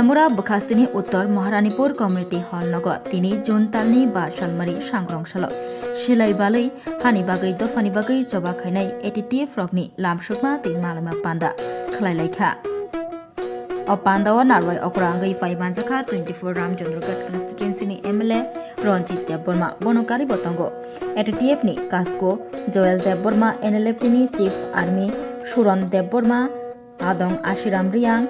Yamura Bukastini Uttor Maharanipur Community Hall Nogo Tini Jun Talni Ba Shalmari Sangrong Salo Shilai Balai Hani Bagai Dofani Bagai Joba Khainai ATTF Frogni Lamshukma Ti Malama Panda Khlai Laikha O Panda wa Narwai Okrangai Faibanjaka 24 Ramchandrogat Constituency ni MLA Ronjit Debborma Bonokari Botongo ATTF ni Kasko Joel Debborma NLF ni Chief Army Suron Debborma Adong Ashiram Riang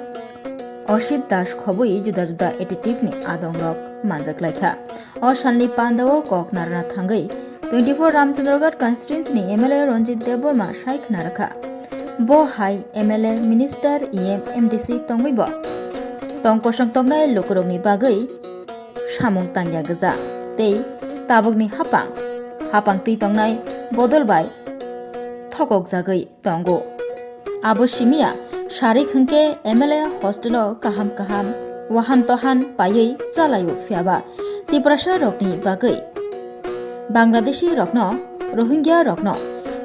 Oshit Das Khoboi juda juda ATTF ni Adong Rok Manjak Laikha O Shanli Pandao Kok Narana Thangai 24 Ramchandrogat Constituency ni MLA Ronjit Debborma Shaikh Narakha Bo Hai MLA Minister EM MDC Tongwibo Tongkosang Tongnai Lukurokni Bagai Samung Tangya Gaza Tei Tabukni Hapang Ti Tongnai Bodolbai Thokok Jagai Tongo Abo Shimia Sharik Hengke MLA Hostelo Kaham Wahan Tohan Payei Chalayu Fiaba Tiprasha Rokni Bagai Bangladeshi Rokno Rohingya Rokno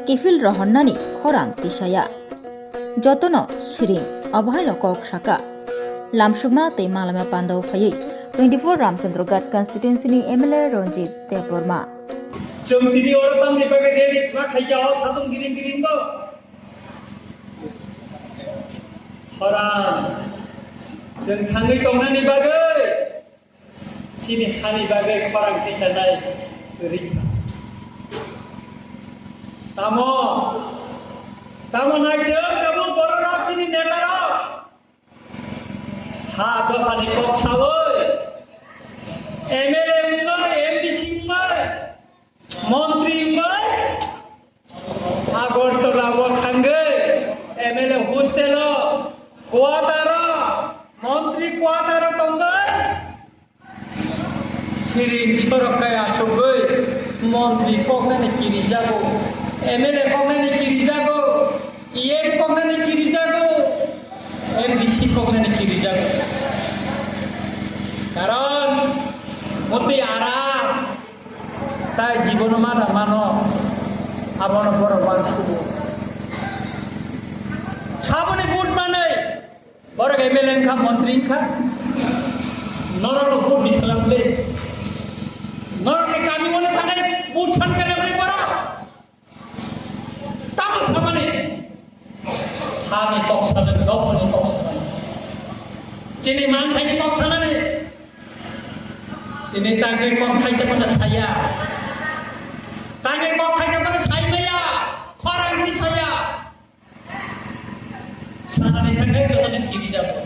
Kifil Rohonnani Khorang Tisaya Jotono Shiring Abhailo Kok Shaka Lamshugma Te Malama Pandau Phayei 24 Ramchandrogat Constituency ni MLA Ronjit Debborma Jomdiri orang di bagai diri mak kaya satu giring tu orang jengkangi kongna ni bagai sini hani bagai orang kisah naik berita Tamo naik jeng kamu berorok sini netarok ha do hani kok sawoi MLA umai MDC umai Menteri umai Agortola Wakhangai MLA Hostelo Kuatara Menteri Kuatara Tonggai Siring Sorokai Asogai Menteri Koknani Kiri Jago MLA Koknani Kiri Jago EM Koknani Kiri Jago MDC Koknani Kiri Jago Karon Moti Arab তাই জীবন মানো আবন বড় মানুষ সাবনে vote মানে বড় MLA খা মন্ত্রী খা নরক ভোট দিলামলে নরকে কামি মনে থাকে ভোট ছানকে নেবে বড় তাও সামনে হানি কক্সালে গপনি কক্সালে চিনি মান থাকি কক্সালে চিনি তাকে কম খাইতে পারে ছায়া Tangga kau kaya mana saya, orang ini saya. Sana ni tangga itu ada kiri jauh.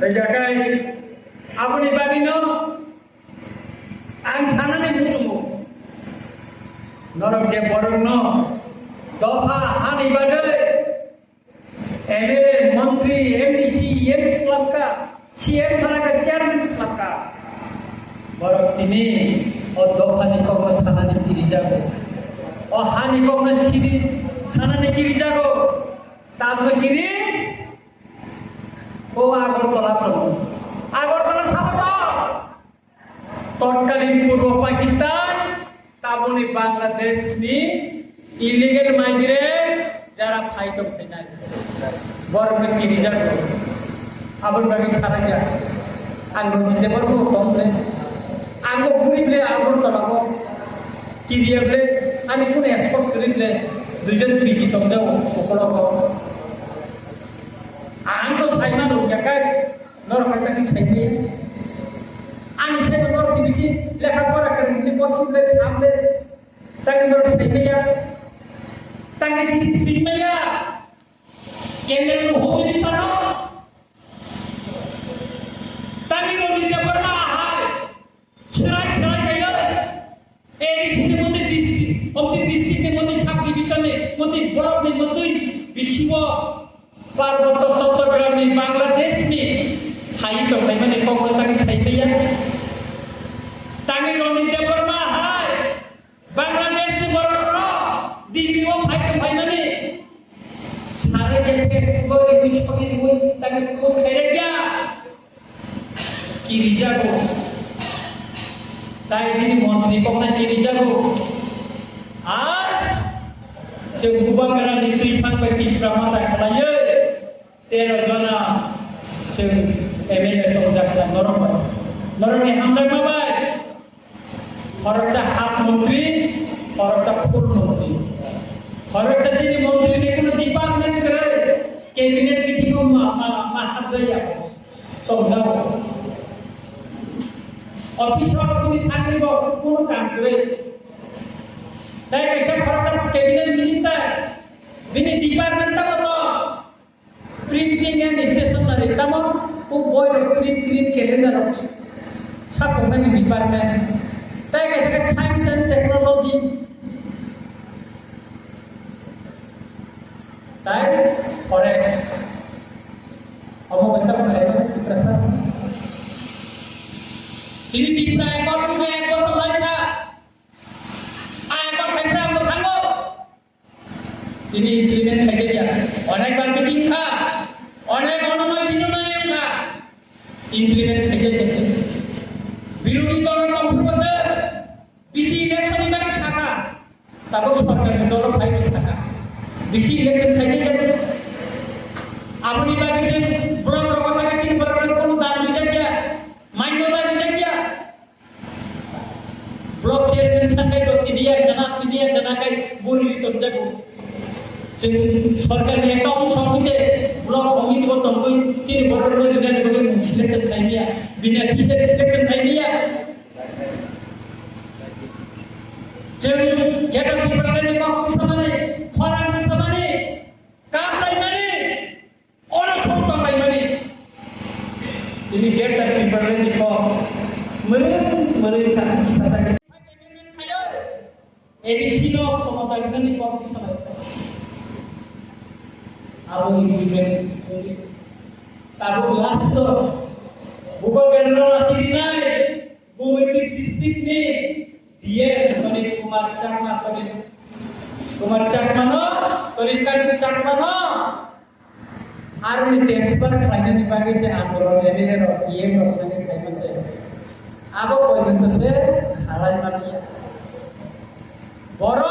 Jagai, apa ni bagi no? Ang sana ni musumu. Norok je borong no. Doha hani bagai. MLA, Menteri, MDC, MX Langka. CM Salaka Chairman Salaka Borok ini Odofani Kongma Sanani Kiri Jago Ohani Kongma Siri Sanani Kiri Jago Tabla Kiri O Agortola Prabu Agortola Sabato Totkalin Purbo Pakistan Tabuni Bangladesh ni Illegal Migrant Jara Phaitong Penai Borok Kiri Jago Abang bagi caranya, anggur kita baru komplain, anggur kuri beli anggur tolak kiri beli, ani pun ekspor kiri beli, tujuan biji tongjau pokok anggur saya mana ya kan, normal kita saya, ani saya normal biji, lekap orang kan ini positif sampai, tangan normal saya, tangan sini saya, kendal hobi di sana. Tangi Ronjit Debborma hai serai kaya district ni modi sub division ni modi block ni modi Bishibo Parboto Chattogram ni Bangladesh ni hai to kai mane ko tangi sai paya Tangi Ronjit Debborma hai Bangladesh ni bororo DPO hai to kai mane sare desh ko Bishibo ni tangi ko kare kya Kiri Jago, saya ini Menteri Kongna Kiri Jago, Bubaga di Pangketi Pramata Kalaya 13 jana MLA Jakarta Normal hamla mabai Khoroksa hak menteri Khoroksa full menteri Khoroksa jadi menteri ni kono department करे cabinet meeting को mahab jaya तो जाओ officer कोनी थाकिब कोन काम करे তাই कैसे खरखर कैबिनेट मिनिस्टर बिनि डिपार्टमेंट तो प्रिंटिंग एंड स्टेशनरी तमो को बॉय प्रिंट कैलेंडर सब होने डिपार्टमेंट তাই कैसे साइंस एंड टेक्नोलॉजी তাই फॉरेस्ट अब बता है प्रसाद ini dipra ekor punya ekor selaja ekor kendra bertanggo ini implement saja অনেক বার মিটিং খা অনেক অননয় বিনয় খা implement saja বিরোধী দলের কম্প্রোমাইজ বিসি ইলেকশন ইবারে শাখা তারপর সরকারের দল ফাইল শাখা বিসি ইলেকশন সাইজে আপনি বাকি ব্লক কথা কাছে বড় কোন দাম দিতে গিয়া মাইন্ডটা দিতে গিয়া ব্লক চেয়ারম্যান সাথে তো দিদিয়া জানা কাই বলি তো দেখো যে সরকারের একটা অংশ হচ্ছে ব্লক কমিটি বলতো কই চিনি বড় বড় রিজাল্ট করে সিলেকশন খাই দিয়া বিনা টিচার সিলেকশন খাই দিয়া যে গেট অফ প্রিপারেটরি কক্ষ সমানে ফরাম সমানে কাম লাইমানে অনসন্ত লাইমানে ini gap dan different di kok mereka bisa tak ayo edisi no komata kita ni kok bisa abu implement tabu last buka kerana masih dinai Bumiti district ni dia sebagai Kumar Chakma no berikan ke Chakma no আর উনি transfer খাইনে নিবাগে সে আন্দোলন এমিনের ইয়ে রকমানে খাইছে আবো পর্যন্ত সে হারাই মানিয়া বড়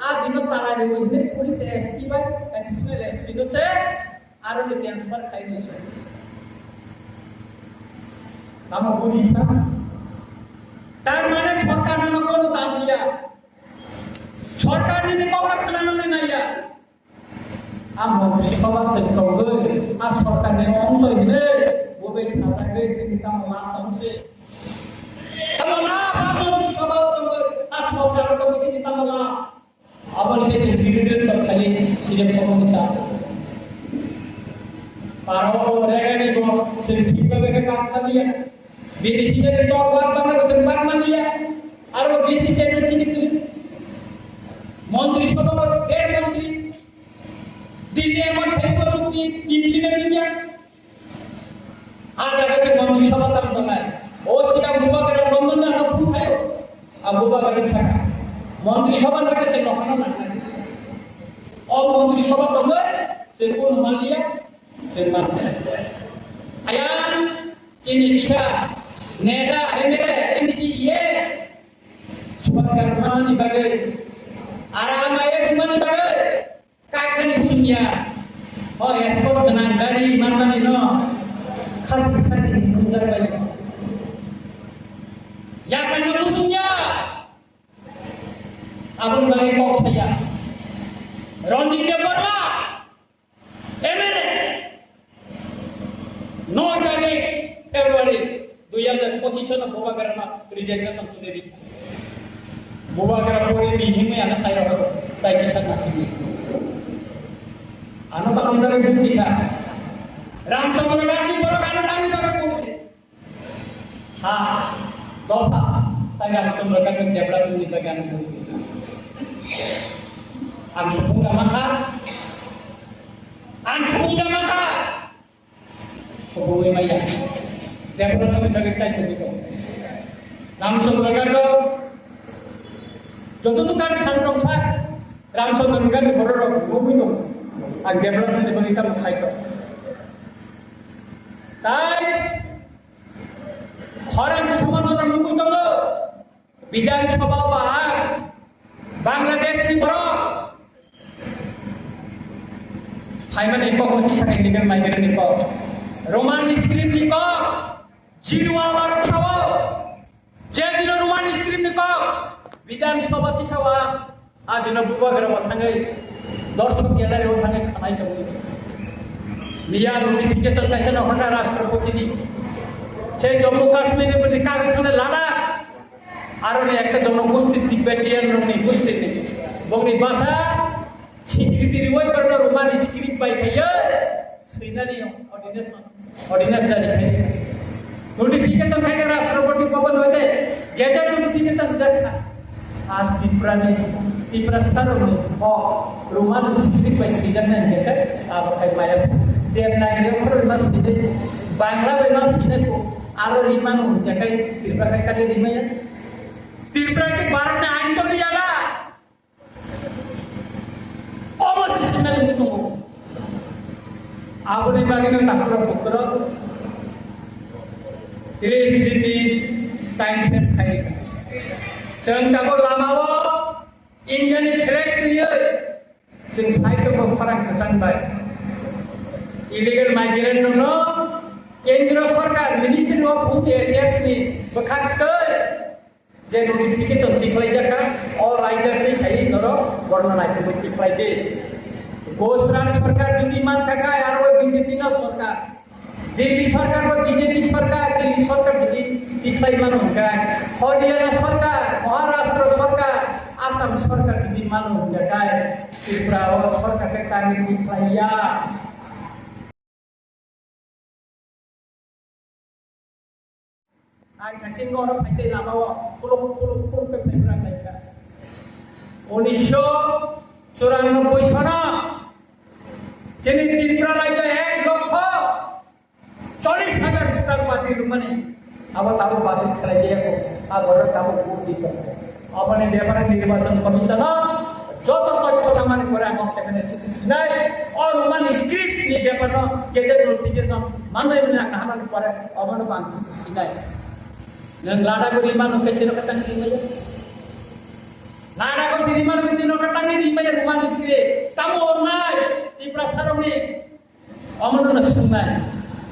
আর দিন তারারে মধ্যে পুলিশ এসপি বা এডিশনাল এসপি তো সে আর উনি ট্রান্সফার খাই দিয়েছে আমরা বুঝিছা তার মানে সরকার না কোনো দাম দিয়া সরকার যদি কবা খেলানো নাইয়া আমরা সবার চেষ্টা করি আর সরকারের অংশ দিলে ববে সাজাকে চিন্তা মালা অংশে তামলা বাবু সবার সঙ্গে আর সরকারের তো চিন্তা মালা আবার সেই বিরোধীদের তো খালি সিলেক্ট করতে চায় পারো রেগানি গো সেই ঠিকভাবে কাজ করিয়া বেনিফিশিয়ারি তো বাদ আমরা সেই বাদ মানিয়া আর ও বেশি সেটা চিন্তা মন্ত্রী সভা ফের মন্ত্রী দিনে আমার খেলবো চুক্তি ইমপ্লিমেন্টিংয়া আর আগে মন্ত্রী সভা তার দনায় ও সেটা বুবাগারের বন্ধন না আপনি খায় আর বুবাগারের ছাড়া মন্ত্রী সভা রাখেছে কখনো না ও মন্ত্রী সভা দলে সে কোন মালিয়া সে মানে আয়ান চিনি দিশা নেতা এমএলএ এমসি ইয়ে সরকার মানি বাগে আরাম আয়ে সুমানি বাগে kakani punya oh ekspor dengan dari mana ni no kasih pusat banyak yang akan musuhnya abang bagi kok saya Rondi dia pernah emene no jadi February 2000 position of Bubagarama resignation sendiri Bubagarama puri ini anak saya tak bisa kasih আনো তো আমরা বুদ্ধি খা রামচন্দ্র গান্ধী বড় কানে দামি করে করছে হ্যাঁ দফা তাই রামচন্দ্র গান্ধী দেবড়া বুদ্ধি থেকে আমি বলছি আমি সুপুঙ্গা মাথা সবুই মাইয়া দেবড়া বুদ্ধি থেকে চাইতে দিত রামচন্দ্র গান্ধী যতটুকু খান রংসার রামচন্দ্র গান্ধী বড় রকম আর ডেভেলপমেন্ট এবং এটা উঠাইত তাই হরেন সমাধান মুকুত বিধানসভা বা বাংলাদেশ নি বড় Haiman iko kisah kayak dengan migrant iko. Roman script iko. Jinwa war sawo. Jadi Roman script iko. Bidan sabati sawa. Adina buka gara wathangai. Dorshok gallery wathangai khanai kabu. Dia notification kaisa na hota রাষ্ট্রপতি ni. সেই জম্মু কাশ্মীরের প্রতি কাগজখানে লাদাখ আর একটা জনগোষ্ঠী তিব্বেটিয়ান গোষ্ঠী বংনি ভাষা স্বীকৃতি রিওয়াই করতে রোমান স্ক্রিপ্ট পাই খাইয়া সেইনানি অর্ডিনেন্স জারি খাই নোটিফিকেশন খাইতে রাষ্ট্রপতি ভবন হইতে গেজেট নোটিফিকেশন জারি আর ত্রিপুরা সারনি রোমান স্ক্রিপ্ট পাই সিজন না যেটা আর খাই মায়া দেবনাগরী করে না সিজে বাংলা বেনা সিজে আরো রিমান জায়গায় ত্রিপুরা কাছে রিমায়া ত্রিপুরা के भारत में आइन चल जाना almost similar musuh abone bagina takra pukra tiresti time ten khai chang tago lamawo indian flag dia sing sai ko farang kesan bai illegal migrant no কেন্দ্র সরকার ministry of home affairs ni bekakkeun যে notification দিখাই জাকা অল রাইটার নি খাই ধরো বর্ণনা করে দিখাই দে গুজরাট সরকার যদি মান থাকায় আর ওই বিজেপি না সরকার দিল্লি সরকার বা বিজেপি সরকার দিল্লি সরকার যদি দিখাই মান থাকায় হরিয়ানা সরকার মহারাষ্ট্র সরকার আসাম সরকার যদি মান থাকায় ত্রিপুরা সরকারকে কানে দিখাইয়া আর কাসিং গর ফাইতে লামাও পুরো কে ফেব্রা লাইকা 1994 সন যেনি ত্রিপুরা রাজ্য 1 লক্ষ 40,000 ভোটার পার্টি মানে আবার তাও বাতিল করা যায় আবার তাও ভোট দিতে আপনি ব্যাপারে নির্বাচন কমিশন যত তথ্য নামান করে আমাকে এখানে চিঠি নাই আর রোমান স্ক্রিপ্ট নিয়ে ব্যাপার গেজেট নোটিফিকেশন মানে না কাহার পরে অবন বাঞ্ছিত Sinai nang lada ko riman ko kecil katang rimaya lada ko riman ko tino katang rimaya ruman iskre tamu ornai di prasarone amanu na sunai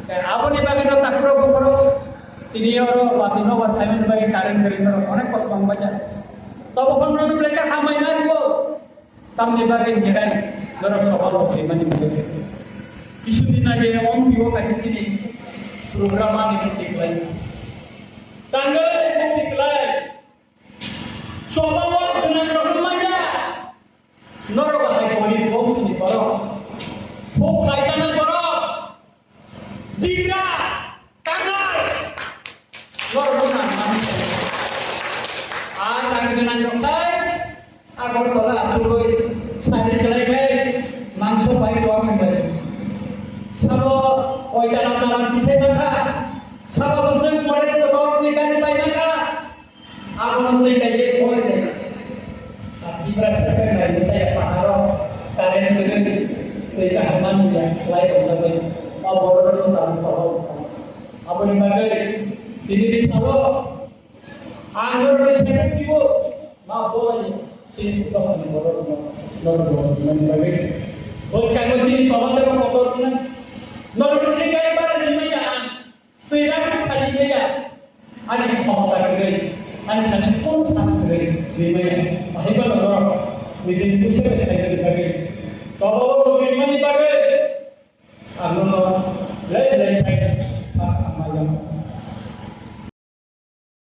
ke aboni bagino takro bokoro tini oro batino war thamen bagi karen karino onek ko pambaja tobo kono mereka hamai na ko tamni bagi jegai goro sobalo rimani bagi kisudin aja om biwo kasih sini program ini diklaim tanggal diklaim sobawa dengan remaja noro bahai koli bom ni boro fok kaitana boro digra tanggal noro bukan tanggal dengan rokai agar tola asuloi sari kelai kai mangso bai doa kembali sabo oi dalam kisah maka sabo busuk pore to dog ni kan bai maka agun ni kai oi de tapi berasa kan saya paharo karen dengan kita haman ya lai to aboro to tam sabo aboni bagai ini di sabo angor ni sepet kibo ma boleh sini to ni boro no bagai bos kan sini sabo ta motor ni Noro ni kai para ni maya Pera se khali maya ani khomta kare ani khani kon tham kare ni maya ahiba noro nijin kushe khai kare bage tobo ni mani bage aguno lai khai amaya